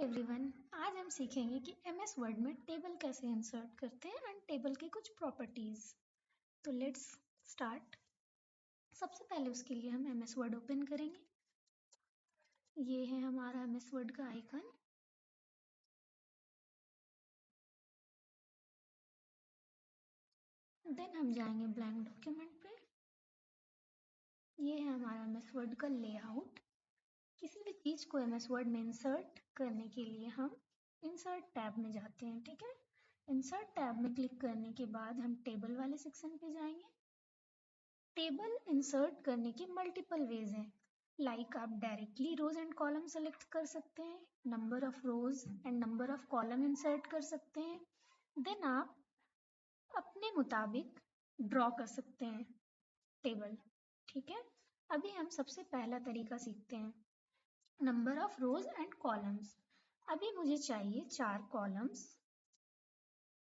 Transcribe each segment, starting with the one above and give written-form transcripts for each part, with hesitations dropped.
Everyone, आज हम सीखेंगे कि एमएस वर्ड में टेबल कैसे इंसर्ट करते हैं एंड टेबल की कुछ प्रॉपर्टीज। तो लेट्स स्टार्ट। सबसे पहले उसके लिए हम एमएस वर्ड ओपन करेंगे। ये है हमारा एमएस वर्ड का आइकन। देन हम जाएंगे ब्लैंक डॉक्यूमेंट पे। ये है हमारा एमएस वर्ड का लेआउट। किसी भी चीज को एमएस वर्ड में इंसर्ट करने के लिए हम इंसर्ट टैब में जाते हैं, ठीक है। इंसर्ट टैब में क्लिक करने के बाद हम टेबल वाले सेक्शन पे जाएंगे। टेबल इंसर्ट करने के मल्टीपल वेज हैं। लाइक आप directly rows and column select कर सकते हैं, number of rows and number of column insert कर सकते हैं। देन आप अपने मुताबिक ड्रॉ कर सकते हैं टेबल, ठीक है। अभी हम सबसे पहला तरीका सीखते हैं, number of rows and columns. अभी मुझे चाहिए 4 columns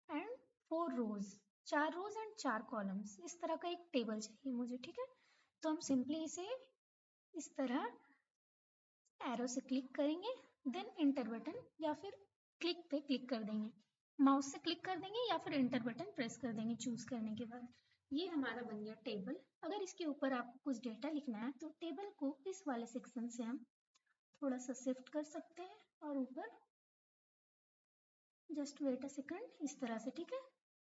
and 4 rows, 4 rows and 4 columns, इस तरह का एक टेबल चाहिए मुझे, ठीक है। तो हम सिंपली इसे इस तरह एरो से क्लिक करेंगे, देन इंटर बटन या फिर क्लिक पे क्लिक कर देंगे, माउस से क्लिक कर देंगे या फिर इंटर बटन प्रेस कर देंगे चूज करने के बाद। ये हमारा बन गया टेबल। अगर इसके ऊपर आपको कुछ डेटा लिखना है तो टेबल को इस वाले सेक्शन से हम थोड़ा सा शिफ्ट कर सकते हैं और ऊपर जस्ट वेट अ सेकंड, इस तरह से, ठीक है।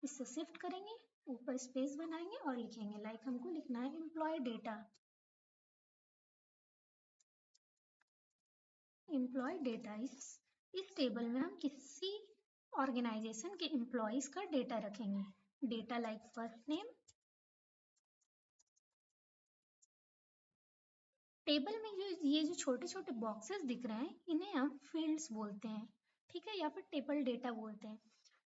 इससे शिफ्ट करेंगे, ऊपर स्पेस बनाएंगे और लिखेंगे, लाइक हमको लिखना है एम्प्लॉय डेटा। एम्प्लॉय डेटा, इस टेबल में हम किसी ऑर्गेनाइजेशन के एम्प्लॉयज का डेटा रखेंगे। Data like first name. Table में ये जो छोटे छोटे बॉक्सेस दिख रहे हैं इन्हें हम फील्ड्स बोलते हैं, ठीक है, या फिर टेबल डेटा बोलते हैं।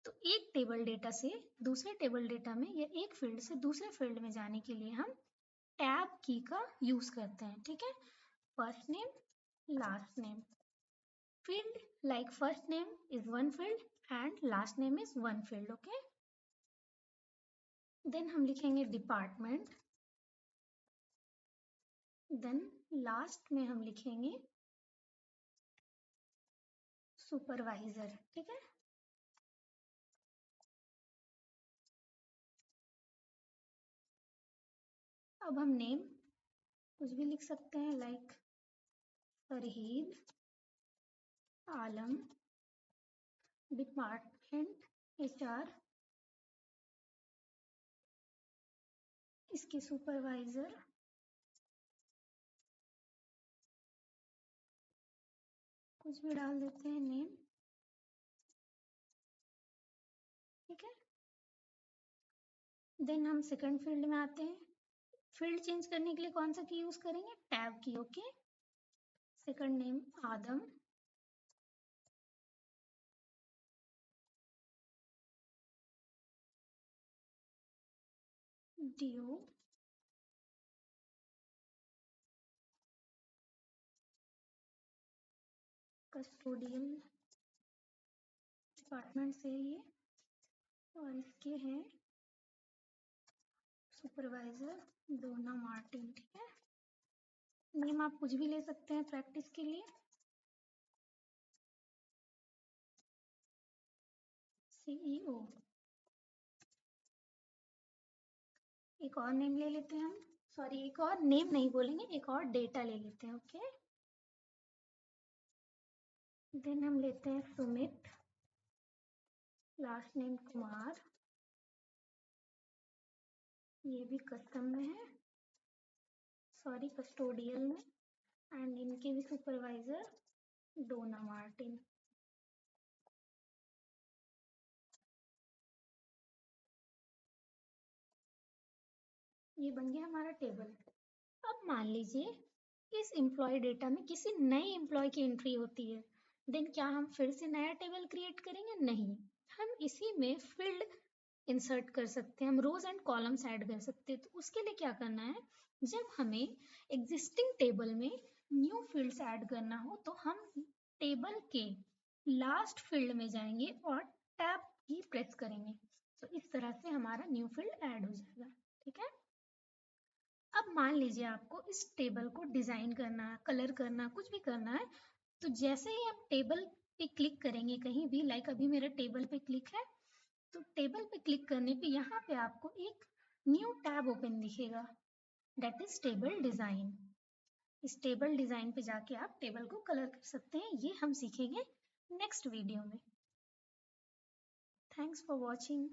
तो एक टेबल डेटा से दूसरे टेबल डेटा में या एक फील्ड से दूसरे फील्ड में जाने के लिए हम टैब की का यूज करते हैं, ठीक है। First name, last name. Field like first name is one field and last name is one field, okay. Then हम लिखेंगे department, then last में हम लिखेंगे supervisor, ठीक है। अब हम नेम कुछ भी लिख सकते हैं, लाइक फरहीद आलम, डिपार्टमेंट HR, इसके सुपरवाइजर, कुछ भी डाल देते हैं नेम, ठीक है। देन हम सेकंड फील्ड में आते हैं। फील्ड चेंज करने के लिए कौन सा की यूज करेंगे, टैब की, okay. Second name Adam, DO, custodial department से ये, और इसके हैं सुपरवाइजर डोना मार्टिन, ठीक है। नेम आप कुछ भी ले सकते हैं प्रैक्टिस के लिए। CEO, एक और नेम ले लेते हैं हम, सॉरी एक और नेम नहीं बोलेंगे, एक और डेटा ले लेते हैं, ओके। देन हम लेते हैं सुमित, लास्ट नेम कुमार, ये भी कस्टम में है, सॉरी कस्टोडियल में, एंड इनके भी सुपरवाइजर डोना मार्टिन। ये बन गया हमारा टेबल। अब मान लीजिए इस एम्प्लॉय डेटा में किसी नए एम्प्लॉय की एंट्री होती है, देन क्या हम फिर से नया टेबल क्रिएट करेंगे? नहीं, हम इसी में फील्ड इंसर्ट कर सकते हैं, हम रोज एंड कॉलम्स ऐड कर सकते हैं। तो उसके लिए क्या करना है, जब हमें एग्जिस्टिंग टेबल में न्यू फील्ड्स ऐड करना हो तो हम टेबल के लास्ट फील्ड में जाएंगे और टैब की प्रेस करेंगे। तो इस तरह से हमारा न्यू फील्ड ऐड हो जाएगा, ठीक है। अब मान लीजिए आपको इस टेबल को डिजाइन करना है, कलर करना, कुछ भी करना है, तो जैसे ही हम टेबल पे क्लिक करेंगे कहीं भी, लाइक अभी मेरा टेबल पे क्लिक है, तो टेबल पे क्लिक करने पे यहाँ पे आपको एक न्यू टैब ओपन दिखेगा, दैट इज टेबल डिजाइन। इस टेबल डिजाइन पे जाके आप टेबल को कलर कर सकते हैं। ये हम सीखेंगे नेक्स्ट वीडियो में। Thanks for watching.